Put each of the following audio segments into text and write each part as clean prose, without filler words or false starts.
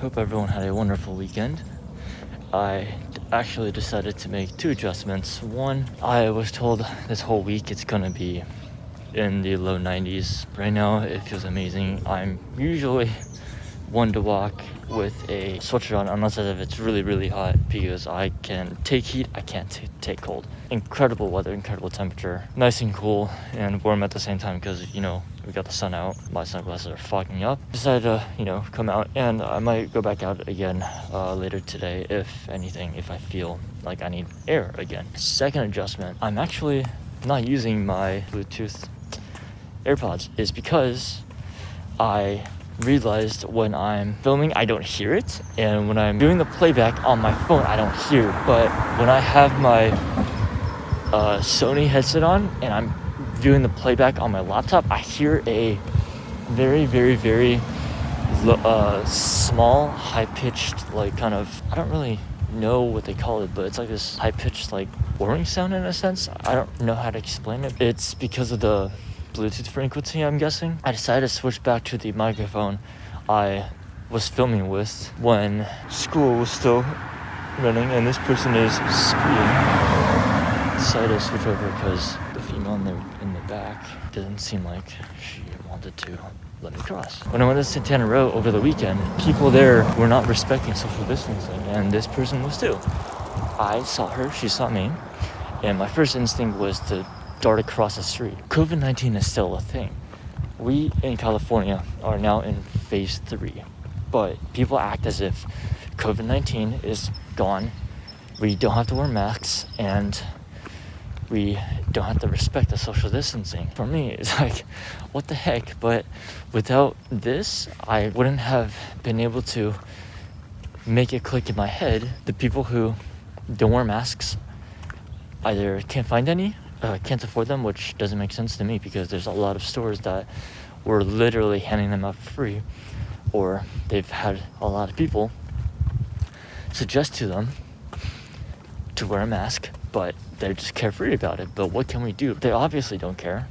Hope everyone had a wonderful weekend. I actually decided to make 2 adjustments. One, I was told this whole week it's gonna be in the low 90s. Right now it feels amazing. I'm usually one to walk with a sweatshirt on unless it's really hot, because I can take heat, I can't take cold. Incredible weather, incredible temperature, nice and cool and warm at the same time, because we got the sun out. My sunglasses are fogging up. Decided to come out, and I might go back out again later today, if I feel like I need air again. Second adjustment, I'm actually not using my Bluetooth AirPods, is because I realized when I'm filming I don't hear it, and when I'm doing the playback on my phone I don't hear it. But when I have my Sony headset on and I'm doing the playback on my laptop, I hear a very small, high-pitched, like, kind of, I don't really know what they call it, but it's like this high-pitched, like, boring sound in a sense. I don't know how to explain it. It's because of the Bluetooth frequency, I'm guessing. I decided to switch back to the microphone I was filming with when school was still running, and this person is speeding. Decided to switch over because the female in the back didn't seem like she wanted to let me cross. When I went to Santana Row over the weekend, people there were not respecting social distancing, and this person was too. I saw her, she saw me, and my first instinct was to dart across the street. COVID-19 is still a thing. We in California are now in phase 3, but people act as if COVID-19 is gone. We don't have to wear masks, and we don't have to respect the social distancing. For me, it's like, what the heck? But without this, I wouldn't have been able to make it click in my head. The people who don't wear masks either can't find any, can't afford them, which doesn't make sense to me, because there's a lot of stores that were literally handing them out for free, or they've had a lot of people suggest to them to wear a mask, but they're just carefree about it. But what can we do? They obviously don't care,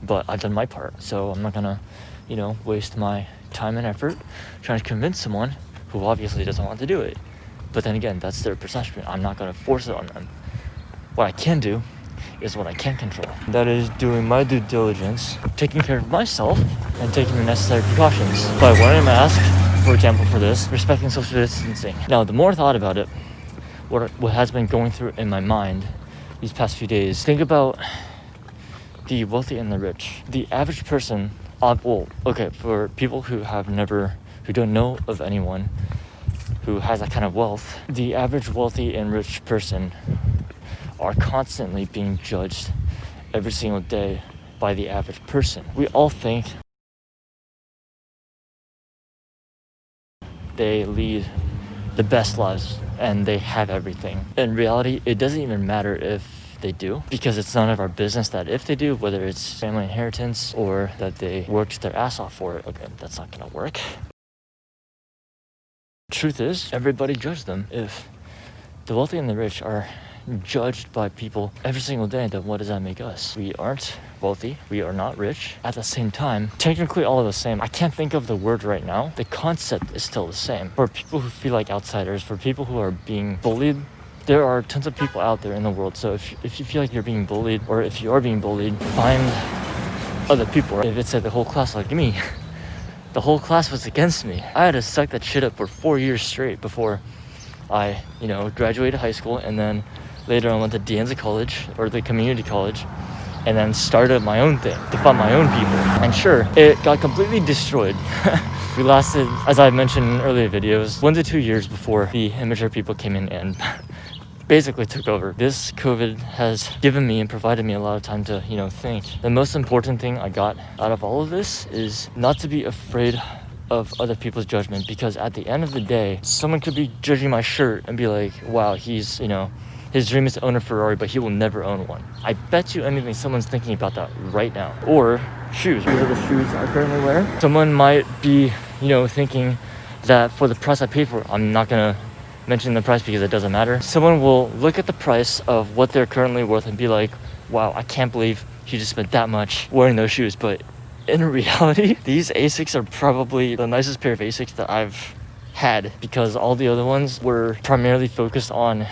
but I've done my part, so I'm not gonna waste my time and effort trying to convince someone who obviously doesn't want to do it. But then again, that's their perception. I'm not gonna force it on them. What I can do is what I can control. That is doing my due diligence, taking care of myself, and taking the necessary precautions by wearing a mask, for example, for this, respecting social distancing. Now, the more I thought about it, what has been going through in my mind these past few days, think about the wealthy and the rich. The average person, for people who don't know of anyone who has that kind of wealth, the average wealthy and rich person are constantly being judged every single day by the average person. We all think they lead the best lives and they have everything. In reality, it doesn't even matter if they do, because it's none of our business that if they do, whether it's family inheritance or that they worked their ass off for it. Okay, that's not gonna work. Truth is, everybody judges them. If the wealthy and the rich are judged by people every single day, then what does that make us? We aren't wealthy, we are not rich. At the same time, technically all the same. I can't think of the word right now. The concept is still the same. For people who feel like outsiders, for people who are being bullied, there are tons of people out there in the world. So if you feel like you're being bullied, or if you are being bullied, find other people. If it's like the whole class like me, the whole class was against me. I had to suck that shit up for 4 years straight before I, graduated high school, and then later I went to De Anza College, or the community college, and then started my own thing to find my own people. And sure, it got completely destroyed. We lasted, as I mentioned in earlier videos, 1 to 2 years before the immature people came in and basically took over. This COVID has given me and provided me a lot of time to, think. The most important thing I got out of all of this is not to be afraid of other people's judgment, because at the end of the day, someone could be judging my shirt and be like, wow, he's, his dream is to own a Ferrari, but he will never own one. I bet you anything someone's thinking about that right now. Or shoes. These are the shoes I currently wear. Someone might be, thinking that for the price I paid for it, I'm not gonna mention the price because it doesn't matter. Someone will look at the price of what they're currently worth and be like, wow, I can't believe you just spent that much wearing those shoes. But in reality, these Asics are probably the nicest pair of Asics that I've had, because all the other ones were primarily focused on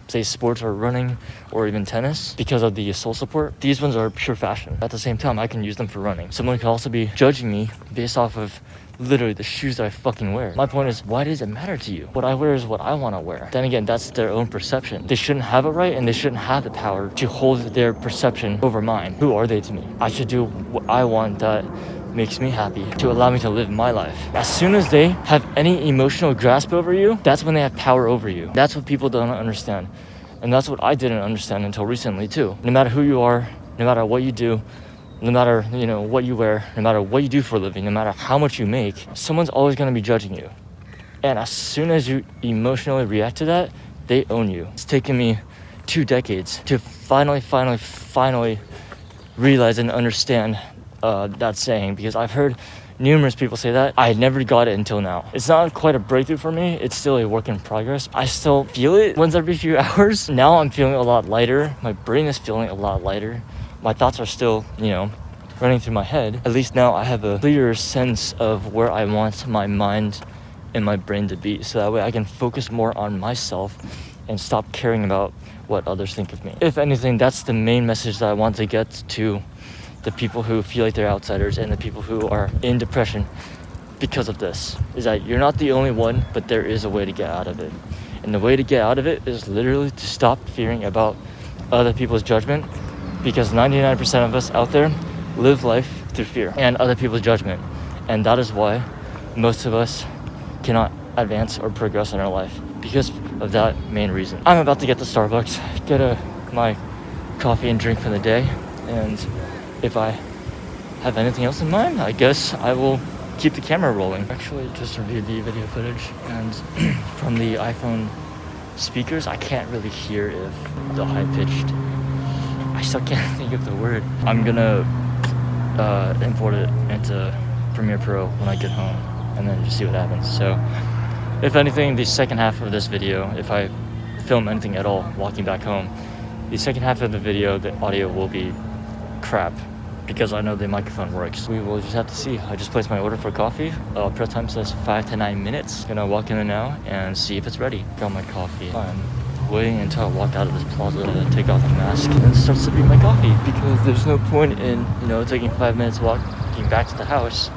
say sports or running or even tennis because of the sole support. These ones are pure fashion. At the same time, I can use them for running. Someone could also be judging me based off of literally the shoes that I fucking wear. My point is, why does it matter to you? What I wear is what I want to wear. Then again, that's their own perception. They shouldn't have it right, and they shouldn't have the power to hold their perception over mine. Who are they to me? I should do what I want that makes me happy, to allow me to live my life. As soon as they have any emotional grasp over you, that's when they have power over you. That's what people don't understand. And that's what I didn't understand until recently too. No matter who you are, no matter what you do, no matter, what you wear, no matter what you do for a living, no matter how much you make, someone's always going to be judging you. And as soon as you emotionally react to that, they own you. It's taken me 2 decades to finally realize and understand that saying, because I've heard numerous people say that. I never got it until now. It's not quite a breakthrough for me. It's still a work in progress. I still feel it once every few hours. Now I'm feeling a lot lighter. My brain is feeling a lot lighter. My thoughts are still, running through my head. At least now I have a clearer sense of where I want my mind and my brain to be, so that way I can focus more on myself and stop caring about what others think of me. If anything, that's the main message that I want to get to the people who feel like they're outsiders and the people who are in depression because of this, is that you're not the only one, but there is a way to get out of it. And the way to get out of it is literally to stop fearing about other people's judgment, because 99% of us out there live life through fear and other people's judgment. And that is why most of us cannot advance or progress in our life, because of that main reason. I'm about to get to Starbucks, get my coffee and drink for the day, and if I have anything else in mind, I guess I will keep the camera rolling. Actually, just reviewed the video footage, and from the iPhone speakers, I can't really hear if the high-pitched... I still can't think of the word. I'm gonna import it into Premiere Pro when I get home, and then just see what happens. So, if anything, the second half of this video, if I film anything at all walking back home, the second half of the video, the audio will be crap, because I know the microphone works. We will just have to see. I just placed my order for coffee. Prep time says 5 to 9 minutes. Gonna walk in there now and see if it's ready. Got my coffee. I'm waiting until I walk out of this plaza to take off the mask and then start sipping my coffee, because there's no point in, taking 5 minutes walking back to the house,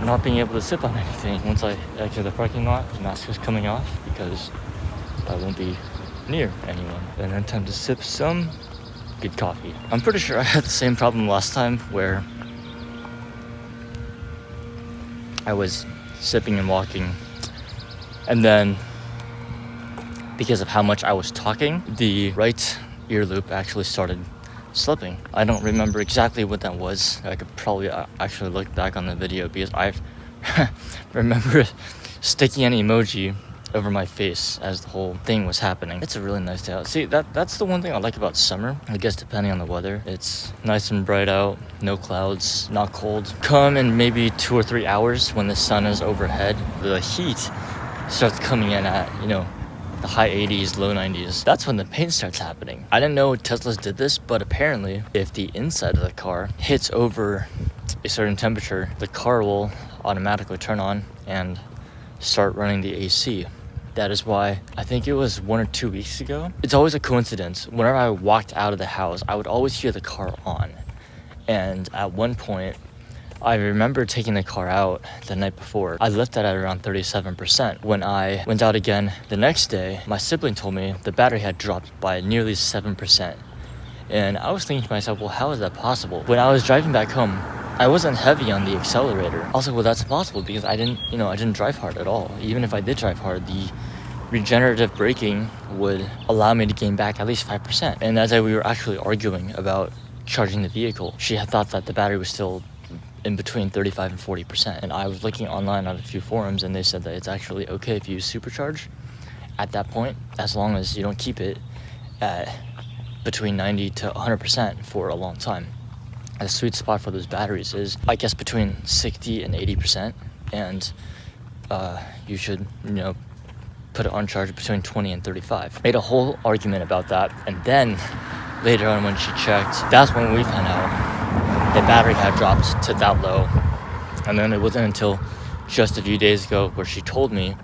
not being able to sip on anything. Once I exit the parking lot, the mask is coming off because I won't be near anyone. And then time to sip some good coffee. I'm pretty sure I had the same problem last time, where I was sipping and walking, and then because of how much I was talking, the right ear loop actually started slipping. I don't remember exactly what that was. I could probably actually look back on the video, because I remember sticking an emoji over my face as the whole thing was happening. It's a really nice day out. See, that's the one thing I like about summer. I guess depending on the weather, it's nice and bright out, no clouds, not cold. Come in maybe 2 or 3 hours when the sun is overhead, the heat starts coming in at, the high 80s, low 90s. That's when the pain starts happening. I didn't know Teslas did this, but apparently if the inside of the car hits over a certain temperature, the car will automatically turn on and start running the AC. That is why, I think it was 1 or 2 weeks ago. It's always a coincidence. Whenever I walked out of the house, I would always hear the car on. And at one point, I remember taking the car out the night before. I left it at around 37%. When I went out again the next day, my sibling told me the battery had dropped by nearly 7%. And I was thinking to myself, well, how is that possible? When I was driving back home, I wasn't heavy on the accelerator. Also, well, that's impossible, because I didn't drive hard at all. Even if I did drive hard, the regenerative braking would allow me to gain back at least 5%. And as we were actually arguing about charging the vehicle, she had thought that the battery was still in between 35 and 40%. And I was looking online on a few forums, and they said that it's actually okay if you use supercharge at that point, as long as you don't keep it at between 90 to 100% for a long time. The sweet spot for those batteries is, I guess, between 60 and 80%, and you should, put it on charge between 20 and 35. Made a whole argument about that, and then later on when she checked, that's when we found out the battery had dropped to that low. And then it wasn't until just a few days ago where she told me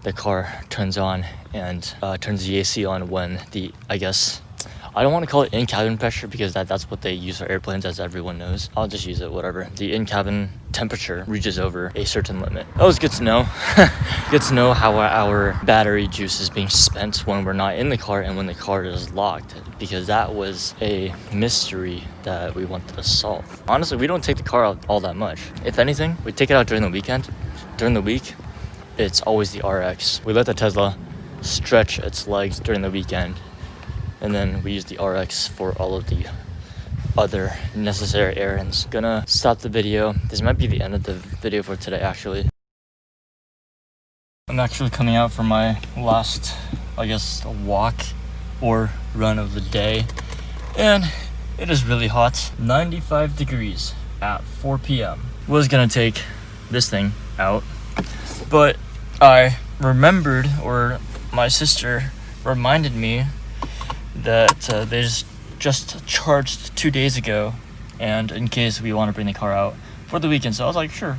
the car turns on and turns the AC on when I guess, I don't want to call it in-cabin pressure because that's what they use for airplanes, as everyone knows. I'll just use it, whatever. The in-cabin temperature reaches over a certain limit. That was good to know. Good to know how our battery juice is being spent when we're not in the car and when the car is locked, because that was a mystery that we wanted to solve. Honestly, we don't take the car out all that much. If anything, we take it out during the weekend. During the week, it's always the RX. We let the Tesla stretch its legs during the weekend, and then we use the RX for all of the other necessary errands. Gonna stop the video. This might be the end of the video for today, actually. I'm actually coming out for my last, I guess, walk or run of the day. And it is really hot. 95 degrees at 4 p.m. Was gonna take this thing out, but I remembered, or my sister reminded me, that they just charged 2 days ago, and in case we want to bring the car out for the weekend. So I was like, sure,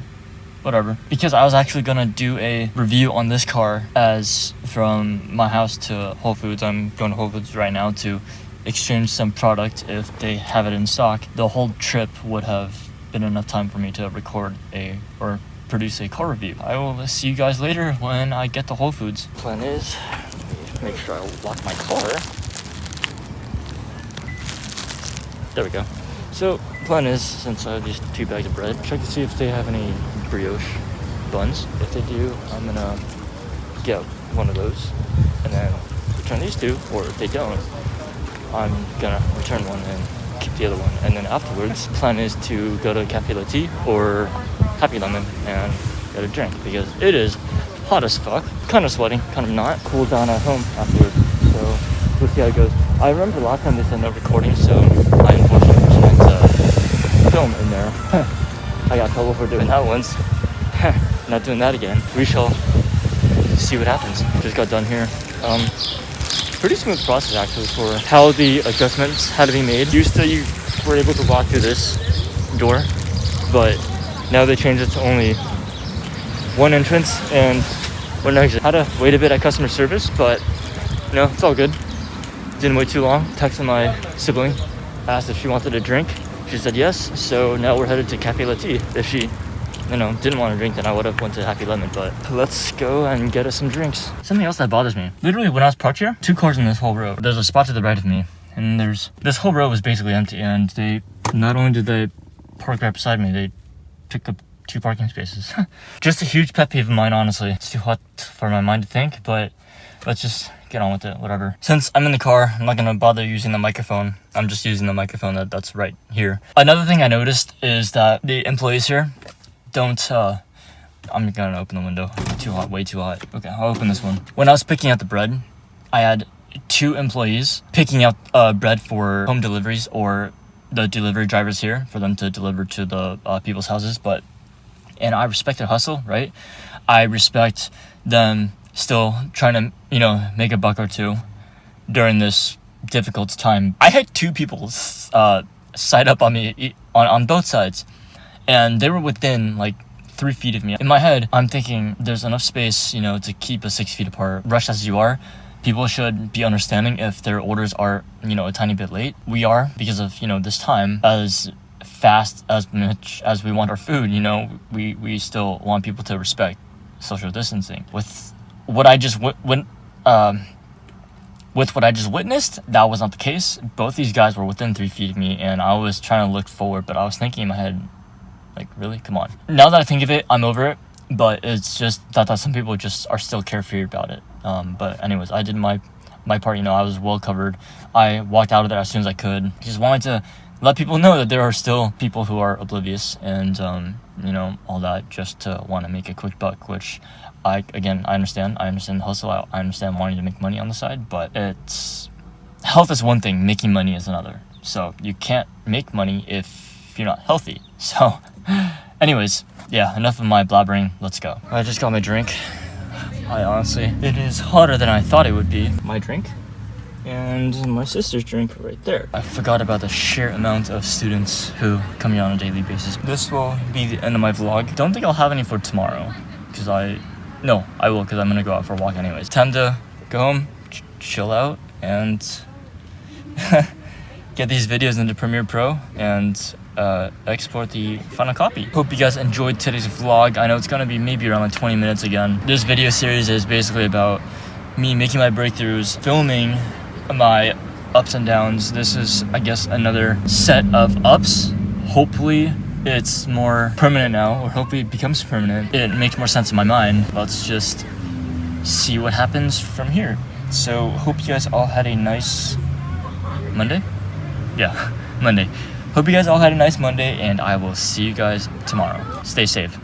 whatever, because I was actually gonna do a review on this car, as from my house to Whole Foods. I'm going to Whole Foods right now to exchange some product if they have it in stock. The whole trip would have been enough time for me to record or produce a car review. I will see you guys later when I get to Whole Foods. Plan is, make sure I lock my car. There we go. So, plan is, since I have these 2 bags of bread, check to see if they have any brioche buns. If they do, I'm gonna get one of those and then return these 2, or if they don't, I'm gonna return one and keep the other one. And then afterwards, plan is to go to Cafe Latte or Happy Lemon and get a drink, because it is hot as fuck. Kind of sweating, kind of not. Cool down at home afterwards, so we'll see how it goes. I remember last time they said no recording, so I unfortunately can't film in there. I got trouble for doing that once. Not doing that again. We shall see what happens. Just got done here. Pretty smooth process actually for how the adjustments had to be made. Used to, you were able to walk through this door, but now they changed it to only one entrance and one exit. Had to wait a bit at customer service, but you know, it's all good. Didn't wait too long. Texted my sibling, asked if she wanted a drink. She said yes, so now we're headed to Cafe Latte. If she, didn't want a drink, then I would have went to Happy Lemon, but let's go and get us some drinks. Something else that bothers me. Literally, when I was parked here, 2 cars in this whole row. There's a spot to the right of me, and this whole row was basically empty, and they, not only did they park right beside me, they took up 2 parking spaces. Just a huge pet peeve of mine, honestly. It's too hot for my mind to think, but let's just get on with it, whatever. Since I'm in the car, I'm not gonna bother using the microphone. I'm just using the microphone that's right here. Another thing I noticed is that the employees here don't, I'm gonna open the window. Too hot, way too hot. Okay, I'll open this one. When I was picking out the bread, I had 2 employees picking out bread for home deliveries, or the delivery drivers here, for them to deliver to the people's houses. And I respect their hustle, right? I respect them still trying to, make a buck or two during this difficult time. I had 2 people side up on me on both sides, and they were within like 3 feet of me. In my head, I'm thinking there's enough space, to keep us 6 feet apart. Rushed as you are, people should be understanding if their orders are, a tiny bit late. We are, because of, this time, as fast as much as we want our food, we still want people to respect social distancing. With what I just witnessed, that was not the case. Both these guys were within 3 feet of me, and I was trying to look forward, but I was thinking in my head, like, really? Come on. Now that I think of it, I'm over it, but it's just that some people just are still carefree about it. But anyways, I did my part, I was well covered. I walked out of there as soon as I could. Just wanted to let people know that there are still people who are oblivious and, all that, just to want to make a quick buck, which I understand. I understand the hustle. I understand wanting to make money on the side, but health is one thing, making money is another. So you can't make money if you're not healthy. So anyways, yeah, enough of my blabbering. Let's go. I just got my drink. It is hotter than I thought it would be. My drink and my sister's drink right there. I forgot about the sheer amount of students who come here on a daily basis. This will be the end of my vlog. Don't think I'll have any for tomorrow, because I will, because I'm gonna go out for a walk anyways. Time to go home, chill out, and get these videos into Premiere Pro and export the final copy. Hope you guys enjoyed today's vlog. I know it's gonna be maybe around like 20 minutes again. This video series is basically about me making my breakthroughs, filming my ups and downs. This is, I guess, another set of ups. Hopefully it's more permanent now, or hopefully it becomes permanent. It makes more sense in my mind. Let's just see what happens from here. So hope you guys all had a nice Monday? Yeah, Monday. Hope you guys all had a nice Monday, and I will see you guys tomorrow. Stay safe.